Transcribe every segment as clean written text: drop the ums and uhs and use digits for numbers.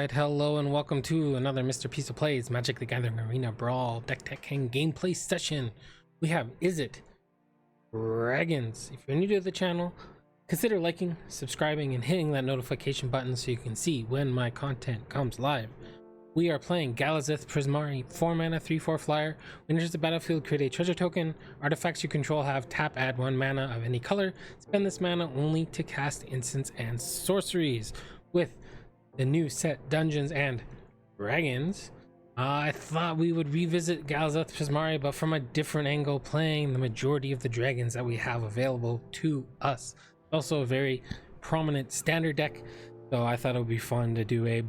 Alright, hello and welcome to another Mr. Pisto Plays Magic the Gathering Arena Brawl Deck Tech and Gameplay session. We have Izzet Dragons. If you're new to the channel, consider liking, subscribing, and hitting that notification button so you can see when my content comes live. We are playing Galazeth Prismari, 4 mana, 3/4 flyer. When enters the battlefield, create a treasure token. Artifacts you control have tap, add 1 mana of any color. Spend this mana only to cast instants and sorceries. With the new set Dungeons and Dragons, I thought we would revisit Galazeth Prismari, but from a different angle, playing the majority of the dragons that we have available to us. Also a very prominent standard deck, so I thought it would be fun to do a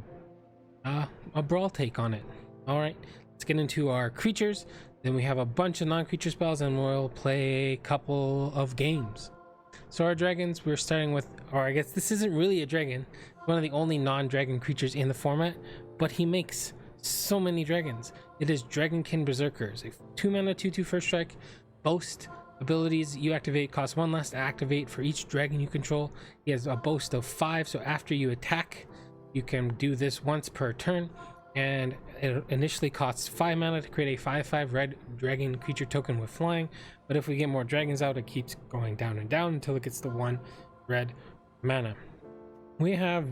Brawl take on it. Alright, let's get into our creatures. Then we have a bunch of non-creature spells and we'll play a couple of games. So our dragons, we're starting with, or I guess this isn't really a dragon, one of the only non-dragon creatures in the format, but he makes so many dragons. It is Dragonkin Berserkers, a 2 mana 2/2 first strike. Boast abilities you activate cost 1 less to activate for each dragon you control. He has a boast of 5, so after you attack you can do this once per turn, and it initially costs 5 mana to create a 5/5 red dragon creature token with flying, but if we get more dragons out it keeps going down and down until it gets to 1 red mana. We have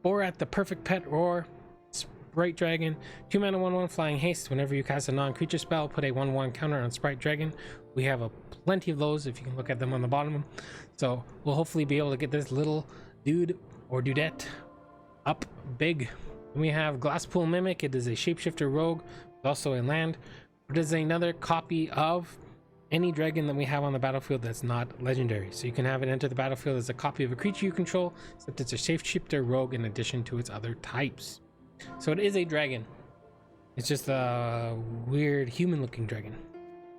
Borat the Perfect Pet or Sprite Dragon, 2 mana 1/1 flying haste. Whenever you cast a non-creature spell, put a 1/1 counter on Sprite Dragon. We have plenty of those if you can look at them on the bottom, so we'll hopefully be able to get this little dude or dudette up big. We have Glasspool Mimic. It is a shapeshifter rogue, also a land. It is another copy of any dragon that we have on the battlefield that's not legendary, so you can have it enter the battlefield as a copy of a creature you control, except it's a shapeshifter rogue in addition to its other types. So it is a dragon. It's just a weird human looking dragon.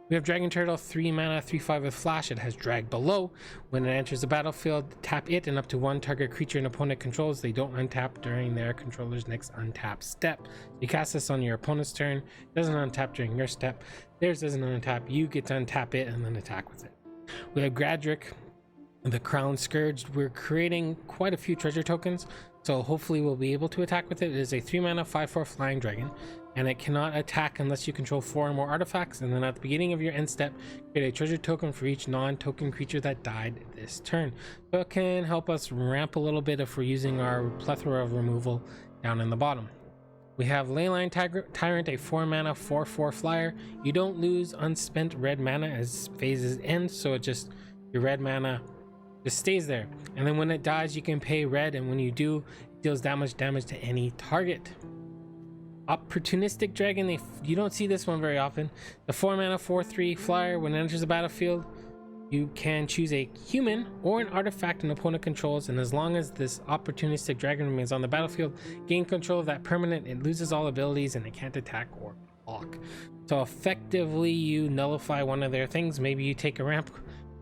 We have Dragon Turtle, 3 mana 3/5 with flash. It has drag below. When it enters the battlefield, tap it and up to 1 target creature an opponent controls. They don't untap during their controller's next untap step. You cast this on your opponent's turn. It doesn't untap during your step. Theirs doesn't untap. You get to untap it and then attack with it. We have Gradrick, the Crown Scourged. We're creating quite a few treasure tokens, so hopefully we'll be able to attack with it. It is a 3 mana 5/4 flying dragon, and it cannot attack unless you control 4 or more artifacts. And then at the beginning of your end step, create a treasure token for each non-token creature that died this turn. So it can help us ramp a little bit if we're using our plethora of removal down in the bottom. We have Leyline Tyrant, a 4 mana 4/4 flyer. You don't lose unspent red mana as phases end, so it just, your red mana just stays there, and then when it dies you can pay red, and when you do it deals damage to any target. Opportunistic Dragon, you don't see this one very often. The 4 mana 4/3 flyer. When it enters the battlefield you can choose a human or an artifact an opponent controls, and as long as this opportunistic dragon remains on the battlefield, gain control of that permanent. It loses all abilities and it can't attack or block, so effectively you nullify one of their things. Maybe you take a ramp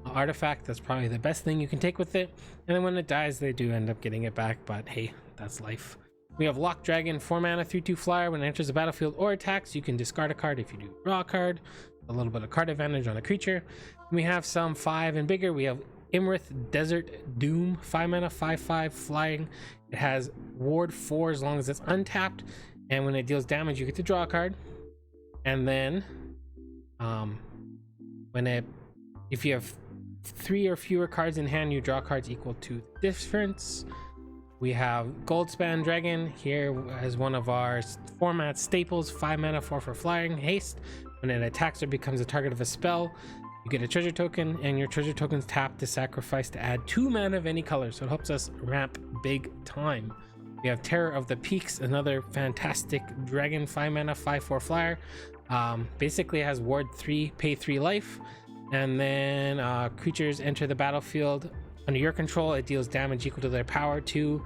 artifact. That's probably the best thing you can take with it, and then when it dies they do end up getting it back, but hey, that's life. We have Lock Dragon, 4 mana 3/2 flyer. When it enters the battlefield or attacks you can discard a card. If you do, draw a card. A little bit of card advantage on a creature. We have some 5 and bigger. We have Imrith Desert Doom, 5 mana 5/5 flying. It has ward 4 as long as it's untapped, and when it deals damage you get to draw a card. And then if you have 3 or fewer cards in hand, you draw cards equal to the difference. We have Goldspan Dragon here as one of our format staples, 5 mana 4/4 flying haste. When it attacks or becomes a target of a spell, you get a treasure token, and your treasure tokens tap to sacrifice to add 2 mana of any color, so it helps us ramp big time. We have Terror of the Peaks, another fantastic dragon, 5 mana 5/4 flyer. Basically has ward 3, pay 3 life, and then creatures enter the battlefield under your control. It deals damage equal to their power to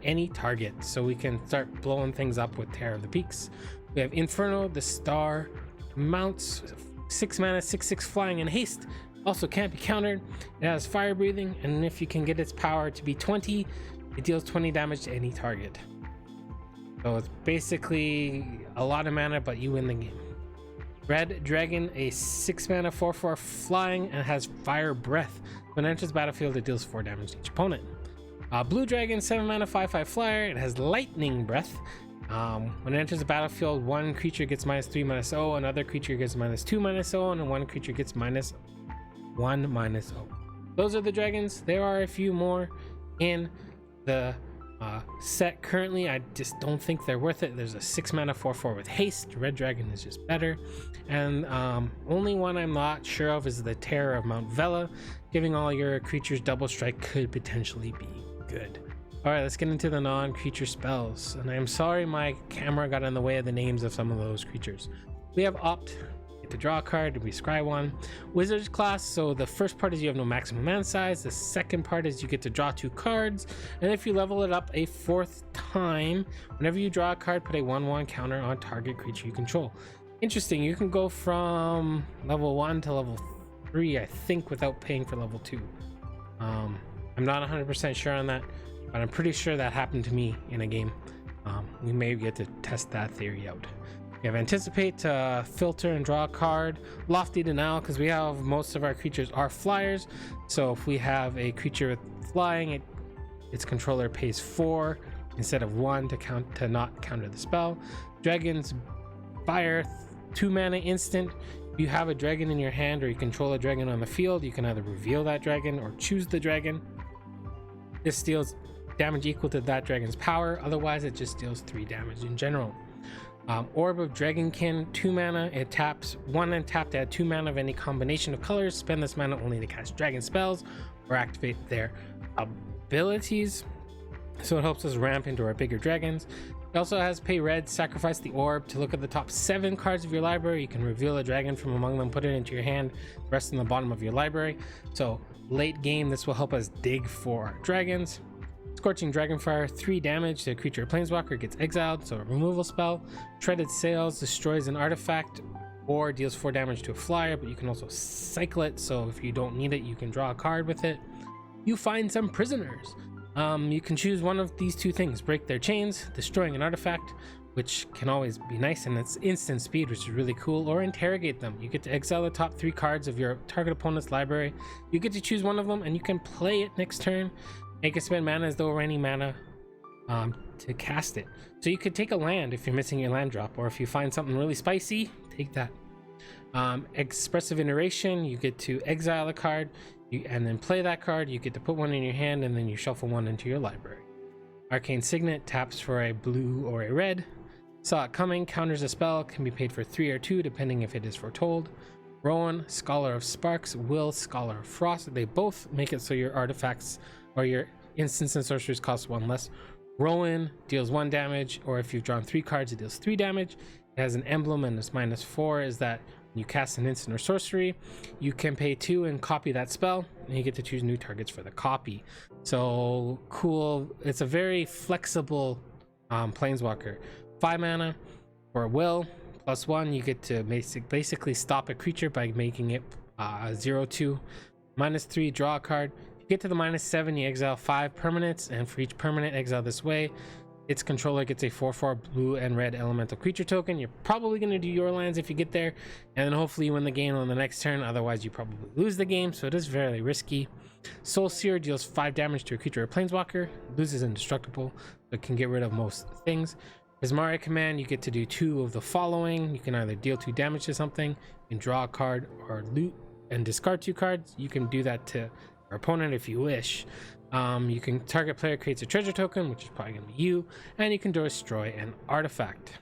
any target, so we can start blowing things up with Terror of the Peaks. We have Inferno, the Star Mounts, 6 mana 6/6 flying and haste. Also can't be countered. It has fire breathing, and if you can get its power to be 20, it deals 20 damage to any target. So it's basically a lot of mana, but you win the game. Red Dragon, a 6 mana 4/4 flying, and has Fire Breath. When it enters the battlefield, it deals 4 damage to each opponent. Blue Dragon, 7 mana 5/5 flyer. It has Lightning Breath. When it enters the battlefield, one creature gets -3/-0, another creature gets -2/-0, and one creature gets -1/-0. Those are the dragons. There are a few more in the set currently. I just don't think they're worth it. There's a 6-mana 4/4 with haste. Red dragon is just better, and only one I'm not sure of is the Terror of Mount Vela. Giving all your creatures double strike could potentially be good. All right, let's get into the non-creature spells, and I'm sorry my camera got in the way of the names of some of those creatures. We have Opt, to draw a card, we scry one. Wizard's class, so the first part is you have no maximum mana size, the second part is you get to draw 2 cards, and if you level it up a 4th time, whenever you draw a card, put a 1/1 counter on target creature you control. Interesting, you can go from level 1 to level 3, I think, without paying for level 2. I'm not 100% sure on that, but I'm pretty sure that happened to me in a game. We may get to test that theory out. We have Anticipate to filter and draw a card. Lofty Denial, because we have most of our creatures are flyers, so if we have a creature with flying, its controller pays 4 instead of 1 to not counter the spell. Dragon's Fire, 2-mana instant. If you have a dragon in your hand or you control a dragon on the field, you can either reveal that dragon or choose the dragon. This deals damage equal to that dragon's power, otherwise it just deals 3 damage in general. Orb of Dragonkin, 2 mana. It taps 1 and tap to add 2 mana of any combination of colors. Spend this mana only to cast dragon spells or activate their abilities, so it helps us ramp into our bigger dragons. It also has pay red, sacrifice the orb to look at the top 7 cards of your library. You can reveal a dragon from among them, put it into your hand, the rest in the bottom of your library. So late game, this will help us dig for our dragons. Scorching Dragonfire, 3 damage to a creature or planeswalker, gets exiled, so a removal spell. Shredded Sails destroys an artifact or deals 4 damage to a flyer, but you can also cycle it, so if you don't need it, you can draw a card with it. You find some prisoners. You can choose one of these 2 things: break their chains, destroying an artifact, which can always be nice, and it's instant speed, which is really cool, or interrogate them. You get to exile the top 3 cards of your target opponent's library. You get to choose one of them, and you can play it next turn. Make it spend mana as though raining mana to cast it. So you could take a land if you're missing your land drop, or if you find something really spicy, take that. Expressive Iteration, you get to exile a card and then play that card. You get to put one in your hand and then you shuffle one into your library. Arcane Signet taps for a blue or a red. Saw It Coming, counters a spell, can be paid for 3 or 2 depending if it is foretold. Rowan, Scholar of Sparks, Will, Scholar of Frost, they both make it so your artifacts or your instants and sorceries cost 1 less. Rowan deals 1 damage, or if you've drawn 3 cards, it deals 3 damage. It has an emblem, and its -4 is that when you cast an instant or sorcery, you can pay 2 and copy that spell, and you get to choose new targets for the copy. So cool. It's a very flexible planeswalker. 5 mana for Will, +1. You get to basically stop a creature by making it 0/2. -3, draw a card. Get to the -7, you exile 5 permanents, and for each permanent exile this way, its controller gets a 4/4 blue and red elemental creature token. You're probably going to do your lands if you get there, and then hopefully you win the game on the next turn. Otherwise, you probably lose the game, so it is very risky. Soul Seer deals 5 damage to a creature or planeswalker, loses indestructible, but can get rid of most things. Prismari Command, you get to do 2 of the following. You can either deal 2 damage to something, you can draw a card, or loot and discard 2 cards. You can do that to your opponent if you wish. You can target player creates a treasure token, which is probably going to be you, and you can destroy an artifact.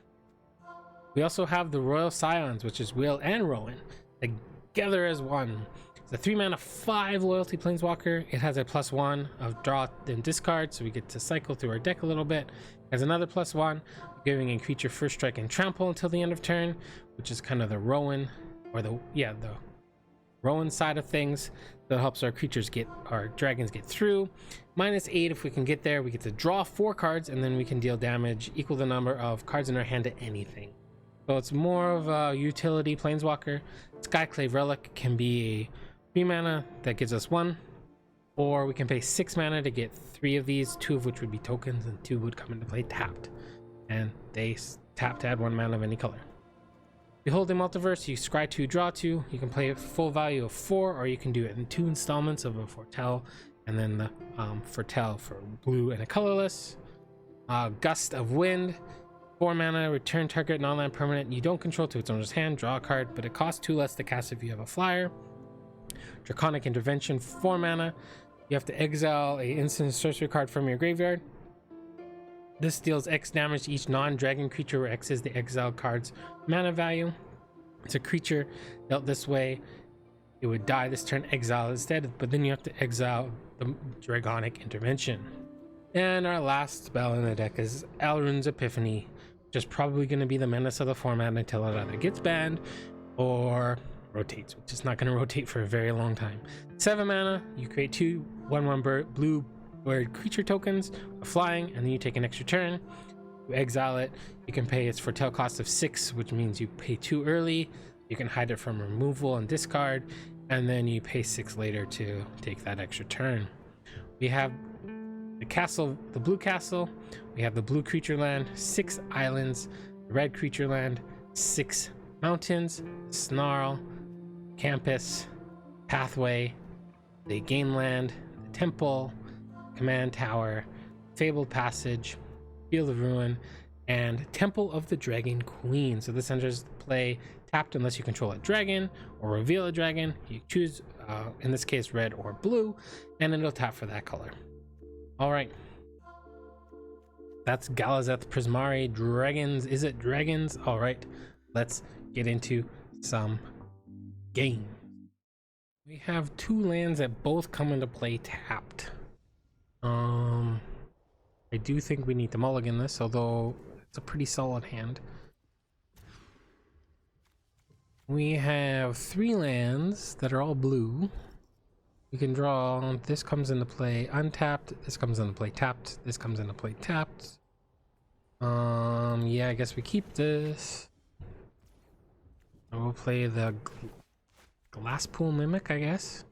We also have the Royal Scions, which is Will and Rowan together as one. It's a 3 mana 5 loyalty planeswalker. It has a +1 of draw and discard, so we get to cycle through our deck a little bit. It has another +1, giving a creature first strike and trample until the end of turn, which is kind of the Rowan, or the Rowan side of things. That helps our dragons get through. -8 if we can get there. We get to draw 4 cards, and then we can deal damage equal the number of cards in our hand to anything. So it's more of a utility planeswalker. Skyclave Relic can be a 3 mana that gives us 1, or we can pay 6 mana to get 3 of these, 2 of which would be tokens, and 2 would come into play tapped. And they tap to add 1 mana of any color. Behold the Multiverse, you scry 2, draw 2. You can play a full value of 4, or you can do it in 2 installments of a Foretell, and then the Foretell for blue and a colorless. Gust of Wind. 4 mana, return target non-land permanent you don't control to its owner's hand, draw a card, but it costs 2 less to cast if you have a flyer. Draconic Intervention, 4 mana. You have to exile a instant sorcery card from your graveyard. This deals X damage to each non-dragon creature where X is the exiled card's mana value. It's a creature dealt this way. It would die this turn, exile instead, but then you have to exile the Draconic Intervention. And our last spell in the deck is Alrund's Epiphany, which is probably going to be the menace of the format until it either gets banned or rotates, which is not going to rotate for a very long time. 7 mana, you create 2 1/1 blue bird creature tokens, flying, and then you take an extra turn. You exile it. You can pay its foretell cost of 6, which means you pay 2 early. You can hide it from removal and discard, and then you pay 6 later to take that extra turn. We have the castle, the blue castle. We have the blue creature land, 6 islands, red creature land, 6 mountains, snarl, campus, pathway, the game land, the temple, command tower, fabled passage, field of ruin, and temple of the dragon queen. So this enters play tapped unless you control a dragon or reveal a dragon. You choose in this case red or blue, and it'll tap for that color. All right, that's Galazeth Prismari Dragons. Izzet Dragons? All right, let's get into some game. We have 2 lands that both come into play tapped. I do think we need to mulligan this, although it's a pretty solid hand. We have 3 lands that are all blue. We can draw. This comes into play untapped. This comes into play tapped. This comes into play tapped. Yeah, I guess we keep this. And we'll play the Glasspool Mimic, I guess.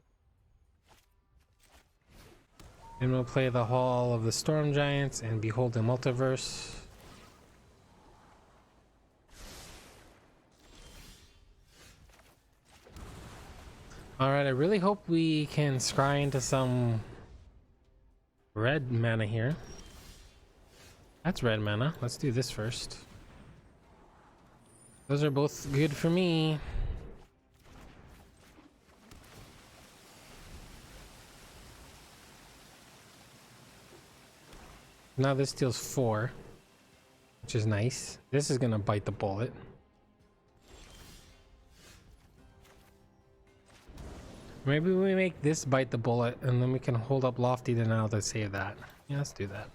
And we'll play the Hall of the Storm Giants and Behold the Multiverse. Alright, I really hope we can scry into some red mana here. That's red mana. Let's do this first. Those are both good for me. Now this deals 4, which is nice. This is gonna bite the bullet. Maybe we make this bite the bullet and then we can hold up Lofty Denial to save that. Yeah, let's do that.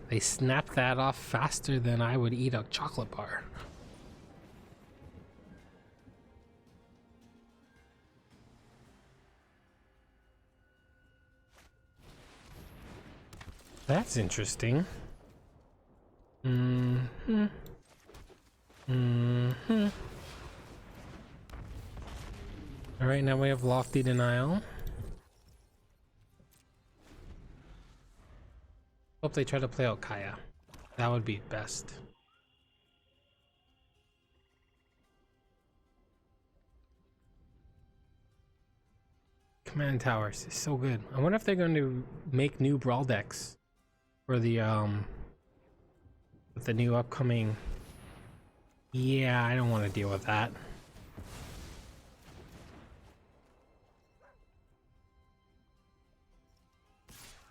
They snapped that off faster than I would eat a chocolate bar. That's interesting. All right, now we have Lofty Denial. Hope they try to play out Kaya. That would be best. Command Towers is so good. I wonder if they're going to make new Brawl decks for the with the new upcoming. Yeah, I don't want to deal with that.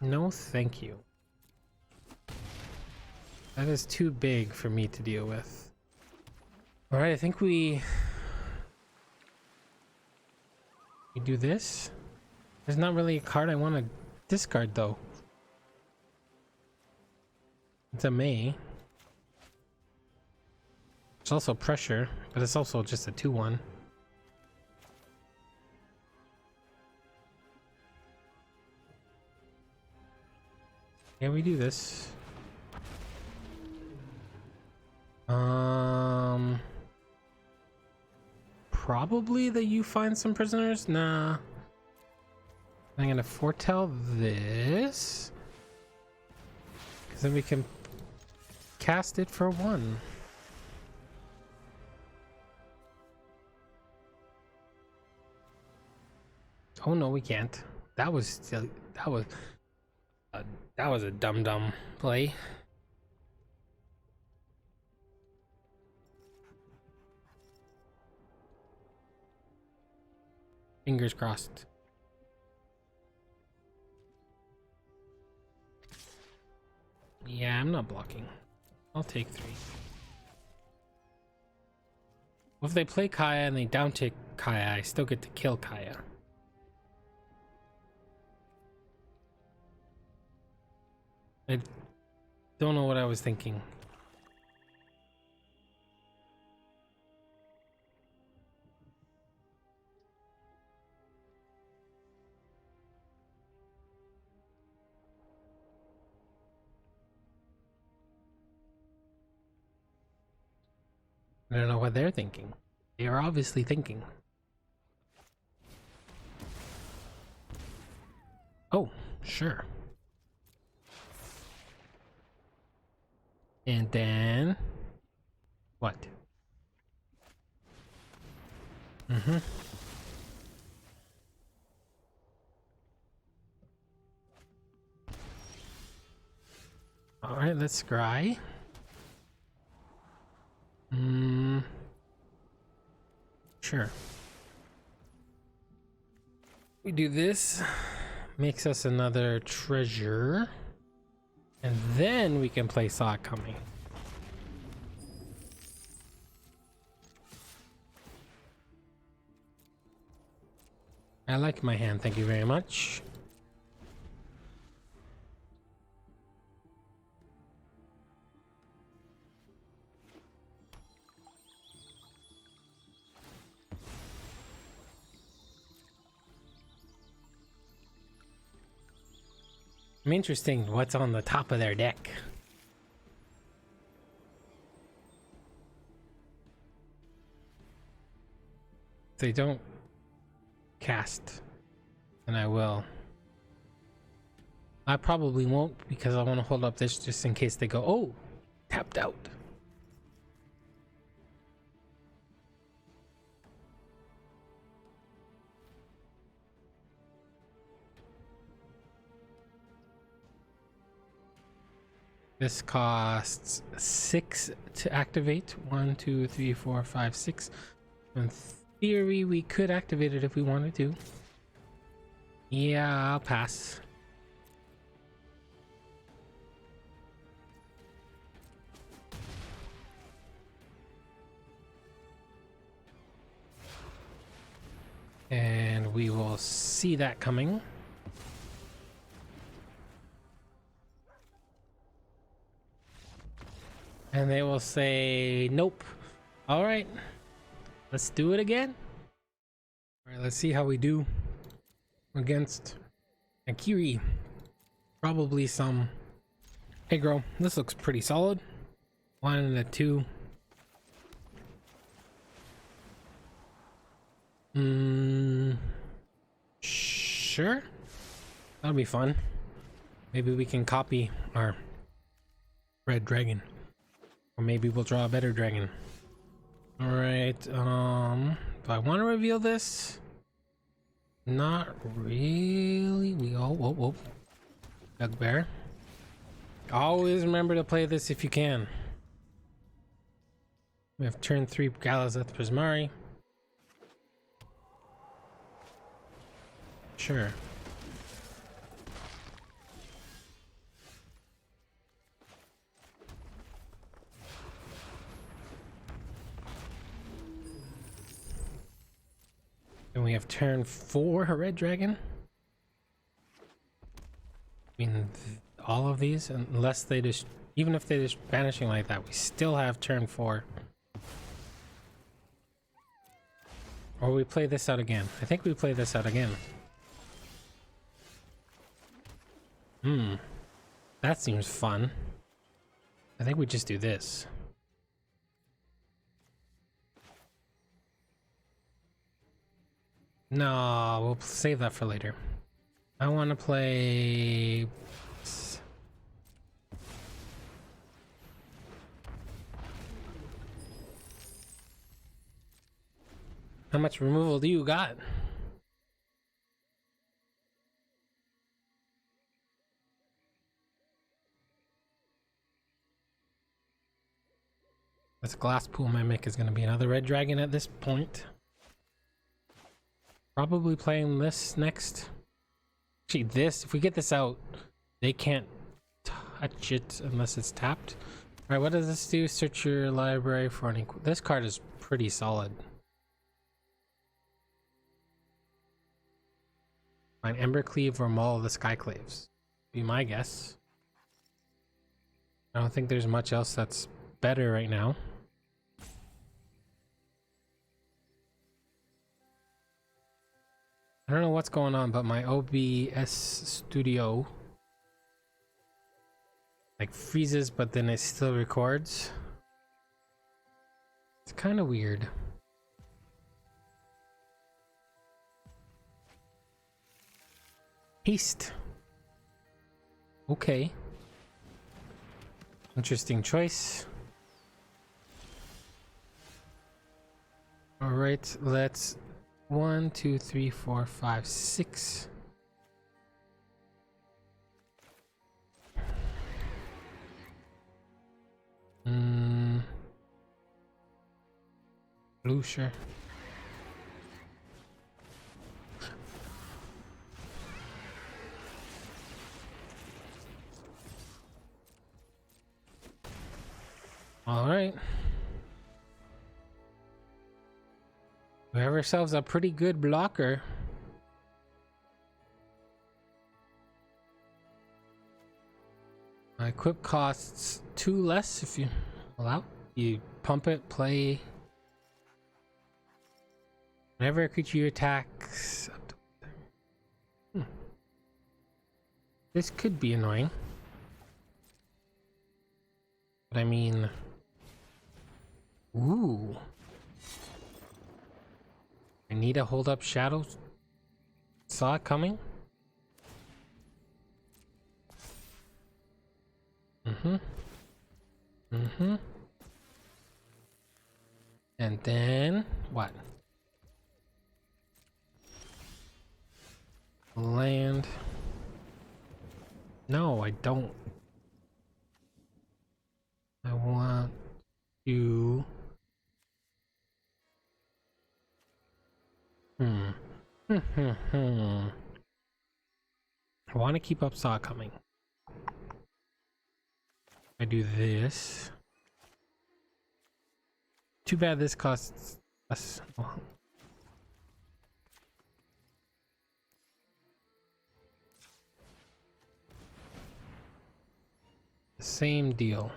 No, thank you. That is too big for me to deal with. All right, I think we do this. There's not really a card I want to discard though. It's a May. It's also pressure, but it's also just a 2/1. Yeah, we do this. Probably that you find some prisoners. Nah. I'm gonna foretell this, because then we can cast it for 1. Oh no, we can't. That was silly. That was a dumb play. Fingers crossed. Yeah, I'm not blocking. I'll take 3. Well, if they play Kaya and they down tick Kaya, I still get to kill Kaya. I don't know what I was thinking. I don't know what they're thinking. They are obviously thinking. Oh, sure. And then what? All right, let's scry. Sure. We do this, makes us another treasure, and then we can play Saw Coming. I like my hand, thank you very much. I'm interested in what's on the top of their deck. If they don't cast, then I will. I probably won't because I want to hold up this just in case they go, oh, tapped out. This costs 6 to activate. 1, 2, 3, 4, 5, 6. In theory, we could activate it if we wanted to. Yeah, I'll pass. And we will see that coming. And they will say, nope. All right, let's do it again. All right, let's see how we do against Akiri. Probably some aggro. This looks pretty solid. 1 and a 2. Sure. That'll be fun. Maybe we can copy our red dragon. Or maybe we'll draw a better dragon. Alright, do I want to reveal this? Not really. Whoa. Bugbear. Always remember to play this if you can. We have turn 3 Galazeth Prismari. Sure. And we have turn 4 a red dragon. I mean, all of these, unless they just, even if they just banishing like that, we still have turn 4. Or we play this out again. I think we play this out again. That seems fun. I think we just do this. No, we'll save that for later. I want to play... How much removal do you got? This glass pool mimic is going to be another red dragon at this point. Probably playing this next. Actually, this, if we get this out, they can't touch it unless it's tapped. All right, what does this do? Search your library for any. This card is pretty solid. Find Embercleave or Maul of the Skyclaves. Be my guess. I don't think there's much else that's better right now. I don't know what's going on, but my OBS studio like freezes, but then it still records. It's kind of weird. Haste. Okay. Interesting choice. All right, let's 1, 2, 3, 4, 5, 6. Blue, sure. All right. We have ourselves a pretty good blocker. Equip costs 2 less if you allow. You pump it, play whenever a creature you attacks. This could be annoying. But I mean, ooh. I need to hold up shadows. Saw it coming. And then what? Land. No, I don't. I want to. I want to keep up Saw coming. I do this. Too bad this costs us. The same deal.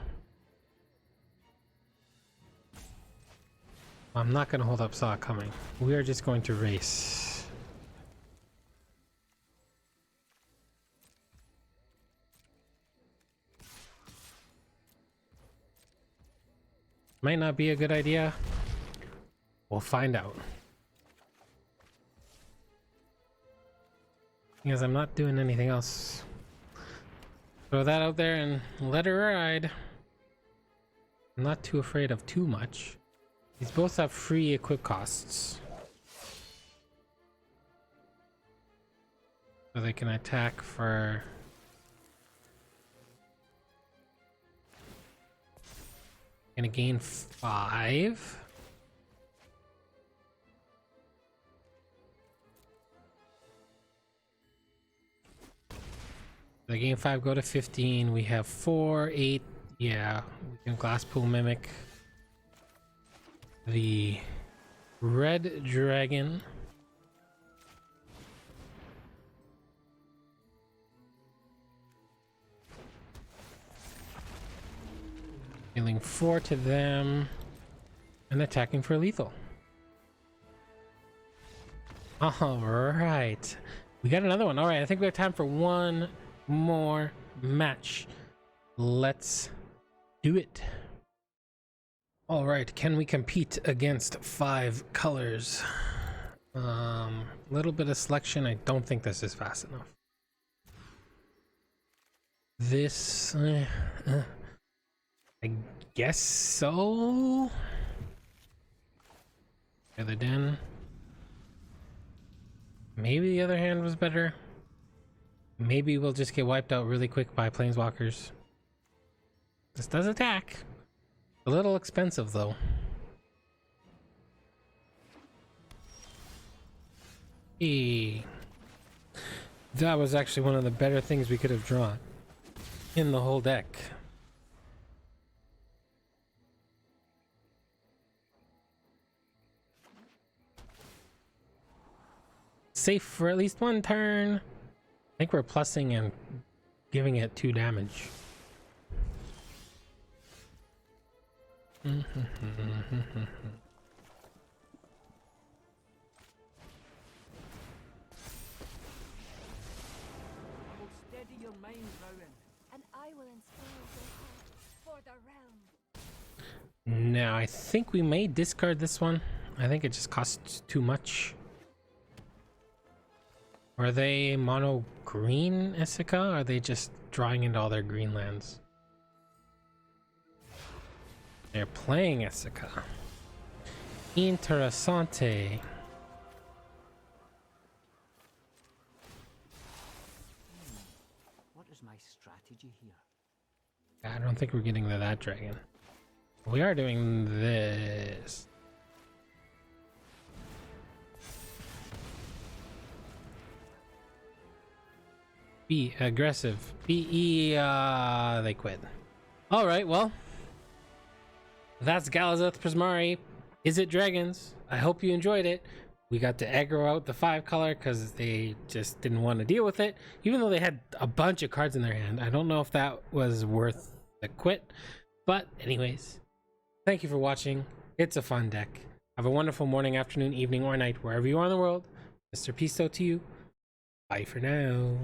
I'm not going to hold up Saw coming. We are just going to race. Might not be a good idea. We'll find out. Because I'm not doing anything else. Throw that out there and let her ride. I'm not too afraid of too much. These both have free equip costs. So they can attack for... Gonna gain 5. They gain 5, go to 15. We have 4, 8. Yeah, we can glass pool mimic the red dragon. Dealing 4 to them and attacking for lethal. All right, we got another one. All right, I think we have time for one more match. Let's do it. All right, can we compete against 5 colors? Little bit of selection. I don't think this is fast enough. This I guess so. Other den. Maybe the other hand was better. Maybe we'll just get wiped out really quick by planeswalkers. This does attack. A little expensive though. Hey. That was actually one of the better things we could have drawn in the whole deck. Safe for at least one turn. I think we're plussing and giving it 2 damage. Now I think we may discard this one. I think it just costs too much. Are they mono green Esika? Or are they just drawing into all their green lands? They're playing Esika. Interessante. What is my strategy here? I don't think we're getting to that dragon. We are doing this. Be aggressive. They quit. All right, well, that's Galazeth Prismari. Izzet Dragons. I hope you enjoyed it. We got to aggro out the 5-color because they just didn't want to deal with it, even though they had a bunch of cards in their hand. I don't know if that was worth the quit, but anyways, thank you for watching. It's a fun deck. Have a wonderful morning, afternoon, evening, or night, wherever you are in the world. Mr. Pisto to you. Bye for now.